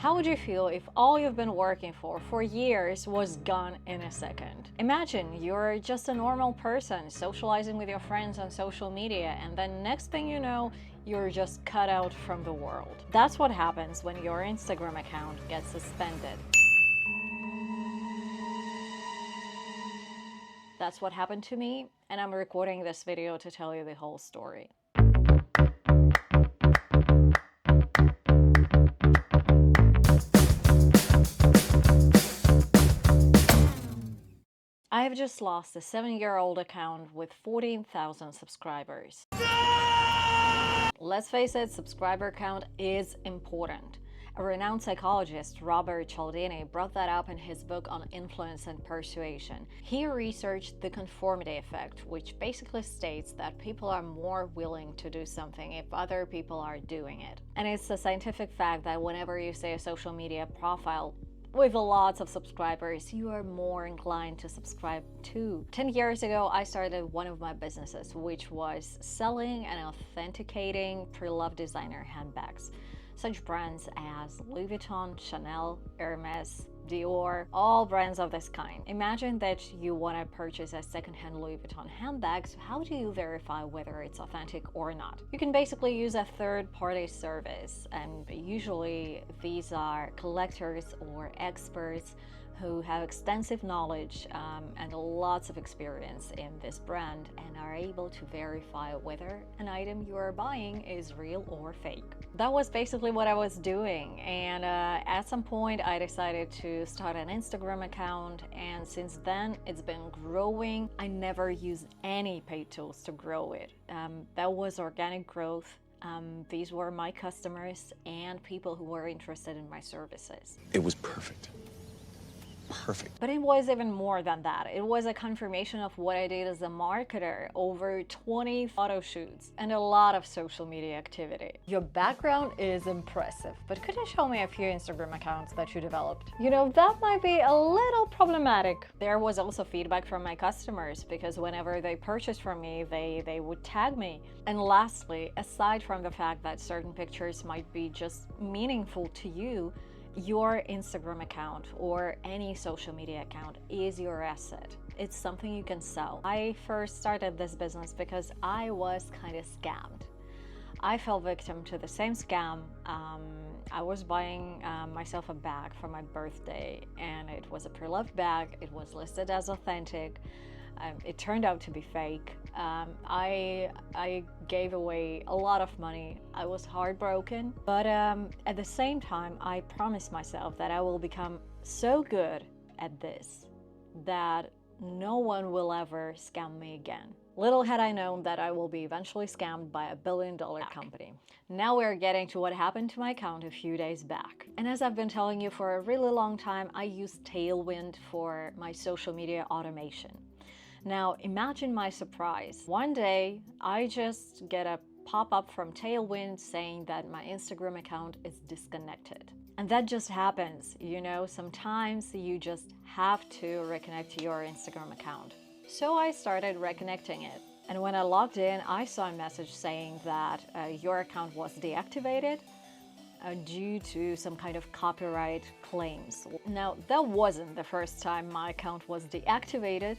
How would you feel if all you've been working for years was gone in a second? Imagine you're just a normal person socializing with your friends on social media, and then next thing you know, you're just cut out from the world. That's what happens when your Instagram account gets suspended. That's what happened to me, and I'm recording this video to tell you the whole story. I have just lost a 7-year-old account with 14,000 subscribers. Let's face it, subscriber count is important. A renowned psychologist, Robert Cialdini, brought that up in his book on influence and persuasion. He researched the conformity effect, which basically states that people are more willing to do something if other people are doing it. And it's a scientific fact that whenever you see a social media profile with lots of subscribers, you are more inclined to subscribe to. 10 years ago, I started one of my businesses, which was selling and authenticating pre-loved designer handbags. Such brands as Louis Vuitton, Chanel, Hermes, Dior, all brands of this kind. Imagine that you want to purchase a secondhand Louis Vuitton handbag, so how do you verify whether it's authentic or not? You can basically use a third-party service, and usually these are collectors or experts who have extensive knowledge and lots of experience in this brand and are able to verify whether an item you are buying is real or fake. That was basically what I was doing, and at some point I decided to start an Instagram account, and since then it's been growing. I never used any paid tools to grow it. That was organic growth. These were my customers and people who were interested in my services. It was perfect. Perfect. But it was even more than that. It was a confirmation of what I did as a marketer. Over 20 photo shoots and a lot of social media activity. Your background is impressive, but could you show me a few Instagram accounts that you developed? You know, that might be a little problematic. There was also feedback from my customers, because whenever they purchased from me, they would tag me. And lastly, aside from the fact that certain pictures might be just meaningful to you, your Instagram account or any social media account is your asset. It's something you can sell. I first started this business because I was kind of scammed. I fell victim to the same scam. I was buying myself a bag for my birthday, and it was a pre-loved bag. It was listed as authentic. It turned out to be fake. I gave away a lot of money. I was heartbroken, but at the same time, I promised myself that I will become so good at this that no one will ever scam me again. Little had I known that I will be eventually scammed by a billion-dollar company. Now we're getting to what happened to my account a few days back. And as I've been telling you for a really long time, I use Tailwind for my social media automation. Now, imagine my surprise. One day, I just get a pop-up from Tailwind saying that my Instagram account is disconnected. And that just happens, you know, sometimes you just have to reconnect your Instagram account. So I started reconnecting it. And when I logged in, I saw a message saying that your account was deactivated due to some kind of copyright claims. Now, that wasn't the first time my account was deactivated.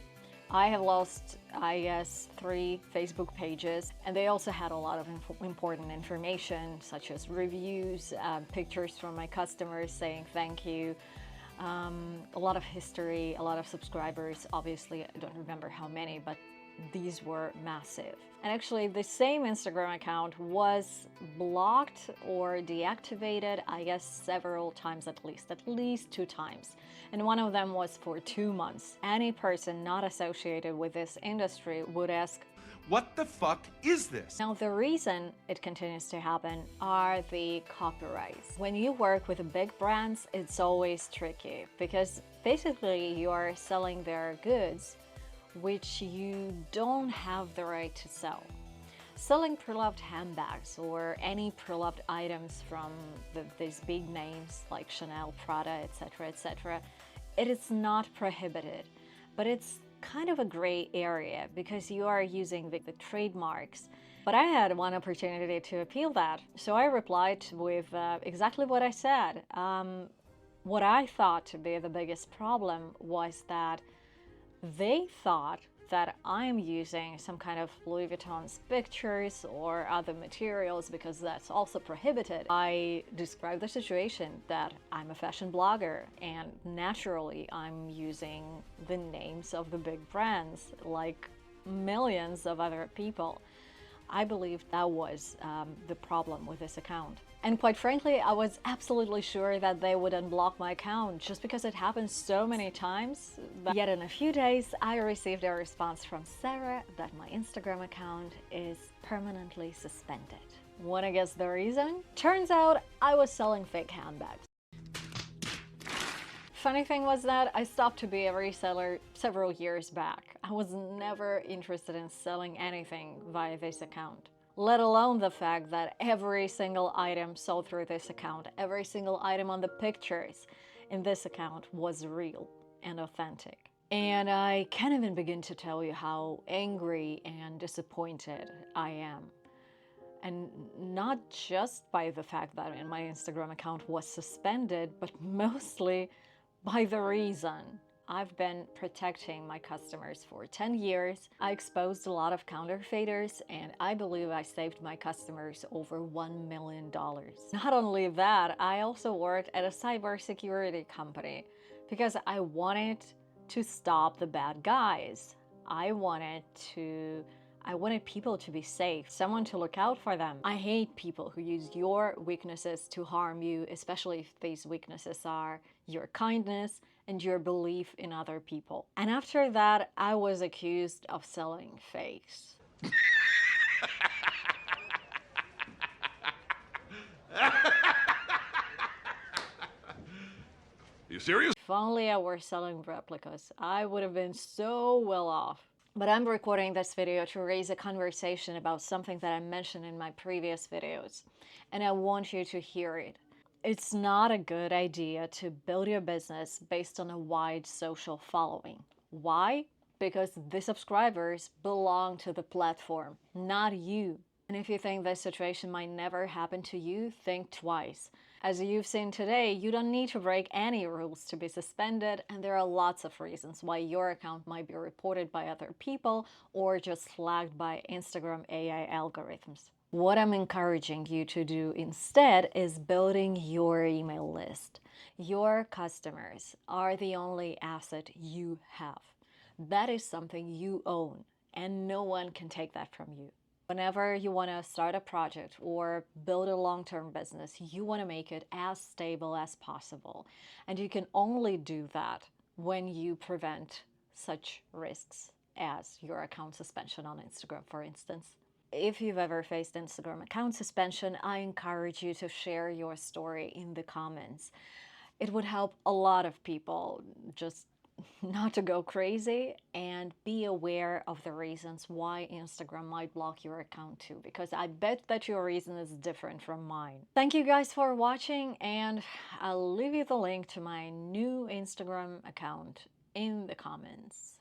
I have lost, I guess, 3 Facebook pages, and they also had a lot of important information, such as reviews, pictures from my customers saying thank you, a lot of history, a lot of subscribers. Obviously, I don't remember how many, but these were massive. And actually, the same Instagram account was blocked or deactivated, I guess, several times at least 2 times. And one of them was for 2 months. Any person not associated with this industry would ask, what the fuck is this? Now, the reason it continues to happen are the copyrights. When you work with big brands, it's always tricky because basically you are selling their goods which you don't have the right to sell. Selling pre-loved handbags or any pre-loved items from these big names like Chanel, Prada, etc., it is not prohibited, but it's kind of a gray area because you are using the trademarks But I had one opportunity to appeal that, so I replied with exactly what I said. What I thought to be the biggest problem was that they thought that I'm using some kind of Louis Vuitton's pictures or other materials because that's also prohibited. I described the situation that I'm a fashion blogger and naturally I'm using the names of the big brands like millions of other people. I believe that was the problem with this account. And quite frankly, I was absolutely sure that they would unblock my account just because it happened so many times. But yet in a few days, I received a response from Sarah that my Instagram account is permanently suspended. Wanna guess the reason? Turns out I was selling fake handbags. Funny thing was that I stopped to be a reseller several years back. I was never interested in selling anything via this account, let alone the fact that every single item sold through this account, every single item on the pictures in this account was real and authentic. And I can't even begin to tell you how angry and disappointed I am. And not just by the fact that my Instagram account was suspended, but mostly by the reason. I've been protecting my customers for 10 years. I exposed a lot of counterfeiters and I believe I saved my customers over $1 million. Not only that, I also worked at a cybersecurity company because I wanted to stop the bad guys. I wanted people to be safe, someone to look out for them. I hate people who use your weaknesses to harm you, especially if these weaknesses are your kindness and your belief in other people. And after that, I was accused of selling fakes. You serious? If only I were selling replicas, I would have been so well off. But I'm recording this video to raise a conversation about something that I mentioned in my previous videos, and I want you to hear it. It's not a good idea to build your business based on a wide social following. Why? Because the subscribers belong to the platform, not you. And if you think this situation might never happen to you, think twice. As you've seen today, you don't need to break any rules to be suspended, and there are lots of reasons why your account might be reported by other people or just flagged by Instagram AI algorithms. What I'm encouraging you to do instead is building your email list. Your customers are the only asset you have. That is something you own, and no one can take that from you. Whenever you want to start a project or build a long-term business, you want to make it as stable as possible. And you can only do that when you prevent such risks as your account suspension on Instagram, for instance. If you've ever faced Instagram account suspension, I encourage you to share your story in the comments. It would help a lot of people just not to go crazy and be aware of the reasons why Instagram might block your account too, because I bet that your reason is different from mine. Thank you guys for watching, and I'll leave you the link to my new Instagram account in the comments.